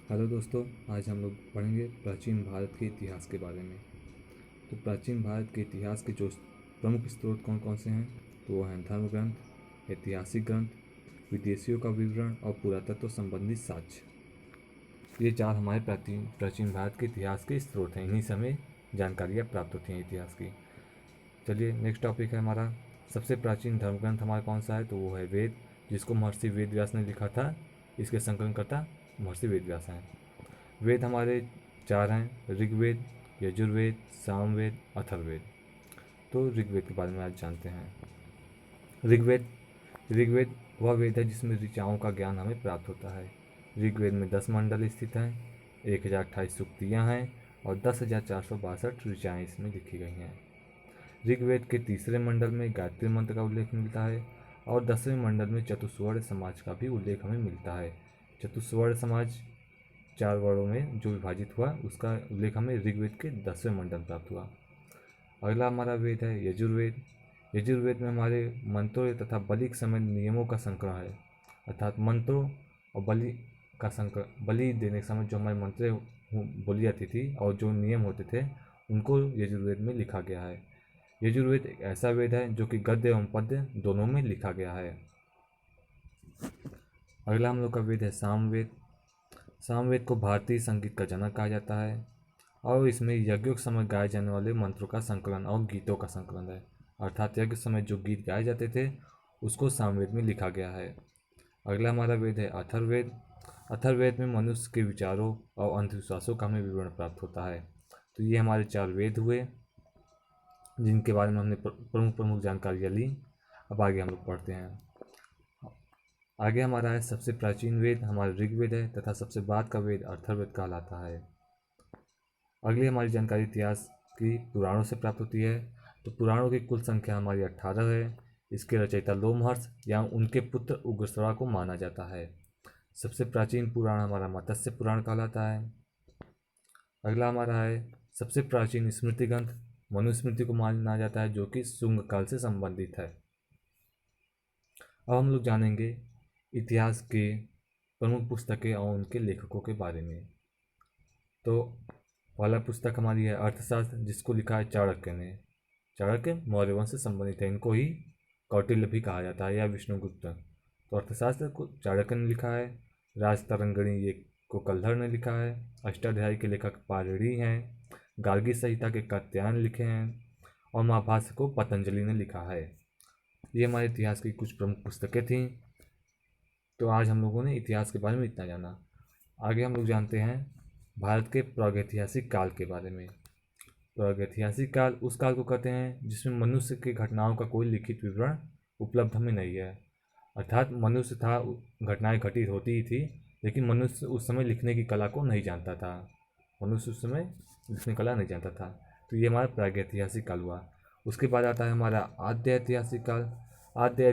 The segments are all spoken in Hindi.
हेलो दोस्तों, आज हम लोग पढ़ेंगे प्राचीन भारत के इतिहास के बारे में। तो प्राचीन भारत के इतिहास के जो प्रमुख स्रोत कौन कौन से हैं, तो वो हैं धर्म ग्रंथ, ऐतिहासिक ग्रंथ, विदेशियों का विवरण और पुरातत्व संबंधित साक्ष्य। ये चार हमारे प्राचीन भारत के इतिहास के स्रोत हैं। इन्हीं से हमें जानकारियाँ प्राप्त होती हैं इतिहास की। चलिए, नेक्स्ट टॉपिक है हमारा सबसे प्राचीन धर्म ग्रंथ हमारा कौन सा है, तो वो है वेद, जिसको महर्षि वेद व्यास ने लिखा था। इसके संकलनकर्ता महर्षि वेद व्यास हैं। वेद हमारे चार हैं: ऋग्वेद, यजुर्वेद, सामवेद, अथर्ववेद। तो ऋग्वेद के बारे में आज जानते हैं। ऋग्वेद ऋग्वेद वह वेद है जिसमें ऋचाओं का ज्ञान हमें प्राप्त होता है। ऋग्वेद में 10 मंडल स्थित हैं, 1028 सूक्तियाँ हैं और 10,462 ऋचाएँ इसमें लिखी गई हैं। ऋग्वेद के तीसरे मंडल में गायत्री मंत्र का उल्लेख मिलता है और 10वें मंडल में चतुस्वर्ण समाज का भी उल्लेख हमें मिलता है। चतुस्वर्ण समाज 4 वर्णों में जो विभाजित हुआ, उसका उल्लेख हमें ऋग्वेद के 10वें मंडल में प्राप्त हुआ। अगला हमारा वेद है यजुर्वेद। यजुर्वेद में हमारे मंत्रों तथा बलि के समय नियमों का संकलन है, अर्थात मंत्रों और बलि देने के समय जो हमारे मंत्र बोली जाती थी और जो नियम होते थे, उनको यजुर्वेद में लिखा गया है। यजुर्वेद एक ऐसा वेद है जो कि गद्य एवं पद्य दोनों में लिखा गया है। अगला हम लोग का वेद है सामवेद। सामवेद को भारतीय संगीत का जनक कहा जाता है और इसमें यज्ञों के समय गाए जाने वाले मंत्रों का संकलन और गीतों का संकलन है, अर्थात यज्ञ समय जो गीत गाए जाते थे उसको सामवेद में लिखा गया है। अगला हमारा वेद है अथर्ववेद। अथर्ववेद में मनुष्य के विचारों और अंधविश्वासों का हमें विवरण प्राप्त होता है। तो ये हमारे 4 वेद हुए जिनके बारे में हमने प्रमुख जानकारियाँ ली। अब आगे हम लोग पढ़ते हैं। आगे हमारा है सबसे प्राचीन वेद हमारा ऋग्वेद है तथा सबसे बाद का वेद अथर्ववेद कहलाता है। अगली हमारी जानकारी इतिहास की पुराणों से प्राप्त होती है। तो पुराणों की कुल संख्या हमारी 18 है। इसके रचयिता लोमहर्ष या उनके पुत्र उग्रश्रवा को माना जाता है। सबसे प्राचीन पुराण हमारा मत्स्य पुराण कहलाता है। अगला हमारा है सबसे प्राचीन स्मृति ग्रंथ मनुस्मृति को माना जाता है, जो कि शुंग काल से संबंधित है। अब हम लोग जानेंगे इतिहास के प्रमुख पुस्तकें और उनके लेखकों के बारे में। तो पहला पुस्तक हमारी है अर्थशास्त्र, जिसको लिखा है चाणक्य ने। चाणक्य मौर्य वंश से संबंधित है, इनको ही कौटिल्य भी कहा जाता है या विष्णुगुप्त। तो अर्थशास्त्र को चाणक्य ने लिखा है। राजतरंगिणी ये को कल्हड़ ने लिखा है। अष्टाध्यायी के लेखक पाणिनि हैं। गार्गी संहिता के कात्यायन लिखे हैं और महाभाष्य को पतंजलि ने लिखा है। ये हमारे इतिहास की कुछ प्रमुख पुस्तकें थीं। तो आज हम लोगों ने इतिहास के बारे में इतना जाना। आगे हम लोग जानते हैं भारत के प्रागैतिहासिक काल के बारे में। प्रागैतिहासिक काल उस काल को कहते हैं जिसमें मनुष्य की घटनाओं का कोई लिखित विवरण उपलब्ध हमें नहीं है, अर्थात मनुष्य था, घटनाएं घटित होती ही थी, लेकिन मनुष्य उस समय लिखने की कला को नहीं जानता था। मनुष्य उस समय लिखने कला नहीं जानता था। तो ये हमारा प्रागैतिहासिक काल हुआ। उसके बाद आता है हमारा आद्य ऐतिहासिक काल। आद्य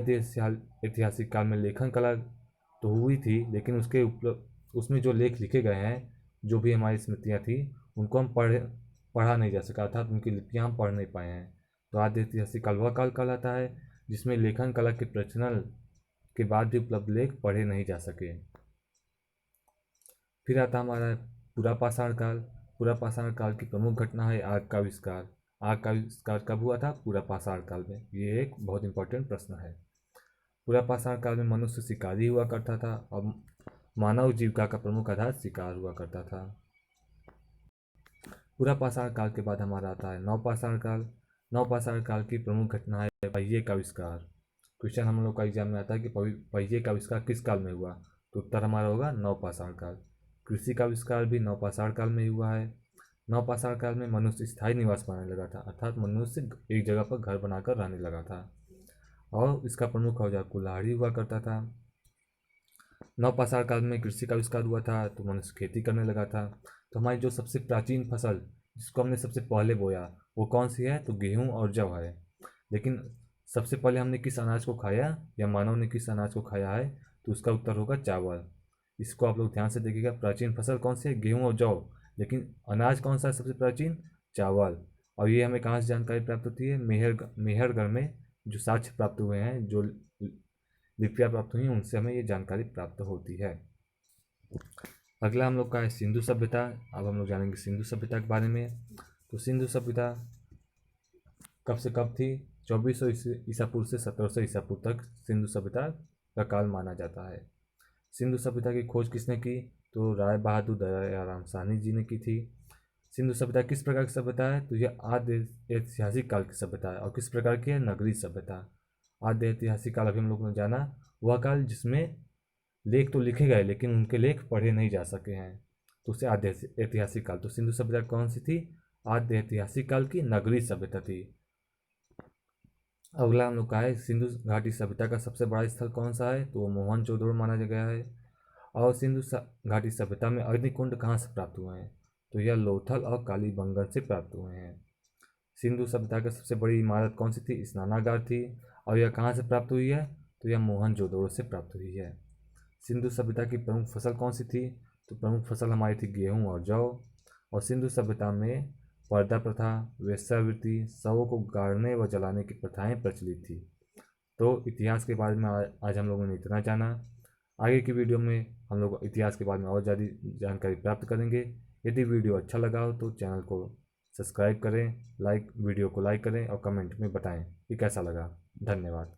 ऐतिहासिक काल में लेखन कला तो हुई थी, लेकिन उसमें जो लेख लिखे गए हैं, जो भी हमारी स्मृतियाँ थी, उनको हम पढ़ा नहीं जा सका, अर्थात उनकी लिपियाँ हम पढ़ नहीं पाए हैं। तो आद्य ऐतिहासिक काल वह काल कहलाता है जिसमें लेखन कला के प्रचलन के बाद भी उपलब्ध लेख पढ़े नहीं जा सके। फिर आता हमारा पूरा पाषाण काल। पूरा पाषाण काल की प्रमुख घटना है आग का आविष्कार। आग का आविष्कार कब हुआ था? पूरा पाषाण काल में। ये एक बहुत इंपॉर्टेंट प्रश्न है। पूरा पाषाण काल में मनुष्य शिकारी हुआ करता था और मानव जीविका का प्रमुख आधार शिकार हुआ करता था। पूरा पाषाण काल के बाद हमारा आता है नवपाषाण काल। नवपाषाण काल की प्रमुख घटना है पहिए का आविष्कार। क्वेश्चन हम लोग का एग्जाम में आता है कि पहिए का आविष्कार किस काल में हुआ? तो उत्तर हमारा होगा नवपाषाण काल। कृषि का आविष्कार भी नवपाषाण काल में ही हुआ है। नवपाषाण काल में मनुष्य स्थायी निवास बनाने लगा था, अर्थात मनुष्य एक जगह पर घर बनाकर रहने लगा था और इसका प्रमुख औजार कुल्हाड़ी हुआ करता था। नवपाषाण काल में कृषि का आविष्कार हुआ था तो मनुष्य खेती करने लगा था। तो हमारी जो सबसे प्राचीन फसल जिसको हमने सबसे पहले बोया वो कौन सी है? तो गेहूँ और जौ है। लेकिन सबसे पहले हमने किस अनाज को खाया या मानव ने किस अनाज को खाया है? तो उसका उत्तर होगा चावल। इसको आप लोग ध्यान से देखिएगा। प्राचीन फसल कौन सी है? गेहूँ और जौ। लेकिन अनाज कौन सा है सबसे प्राचीन? चावल। और ये हमें कहाँ से जानकारी प्राप्त होती है? मेहरगढ़ में जो साक्ष्य प्राप्त हुए हैं, जो लिपियाँ प्राप्त हुई हैं, उनसे हमें ये जानकारी प्राप्त होती है। अगला हम लोग का है सिंधु सभ्यता। अब हम लोग जानेंगे सिंधु सभ्यता के बारे में। तो सिंधु सभ्यता कब से कब थी? 2400 ईसा पूर्व से 1700 ईसा पूर्व तक सिंधु सभ्यता का काल माना जाता है। सिंधु सभ्यता की खोज किसने की? तो राय बहादुर दयाराम साहनी जी ने की थी। सिंधु सभ्यता किस प्रकार की सभ्यता है? तो यह आद्य ऐतिहासिक काल की सभ्यता है। और किस प्रकार की है? नगरीय सभ्यता। आद्य ऐतिहासिक काल अभी हम लोग ने जाना, वह काल जिसमें लेख तो लिखे गए लेकिन उनके लेख पढ़े नहीं जा सके हैं, तो उसे आद्य ऐतिहासिक काल। तो सिंधु सभ्यता कौन सी थी? आद्य ऐतिहासिक काल की नगरीय सभ्यता थी। अगला हम लोग का है सिंधु घाटी सभ्यता का सबसे बड़ा स्थल कौन सा है? तो वो मोहनजोदड़ो माना गया है। और सिंधु घाटी सभ्यता में अग्निकुंड कहाँ से प्राप्त हुए हैं? तो यह लोथल और कालीबंगन से प्राप्त हुए हैं। सिंधु सभ्यता की सबसे बड़ी इमारत कौन सी थी? स्नानागार थी। और यह कहाँ से प्राप्त हुई है? तो यह मोहनजोदड़ो से प्राप्त हुई है। सिंधु सभ्यता की प्रमुख फसल कौन सी थी? तो प्रमुख फसल हमारी थी गेहूँ और जौ। और सिंधु सभ्यता में पर्दा प्रथा, वेश्यावृत्ति, शवों को गाड़ने व जलाने की प्रथाएं प्रचलित थी। तो इतिहास के बारे में आज हम लोगों ने इतना जाना। आगे की वीडियो में हम लोग इतिहास के बारे में और ज़्यादा जानकारी प्राप्त करेंगे। यदि वीडियो अच्छा लगा हो तो चैनल को सब्सक्राइब करें, वीडियो को लाइक करें और कमेंट में बताएं कि कैसा लगा। धन्यवाद।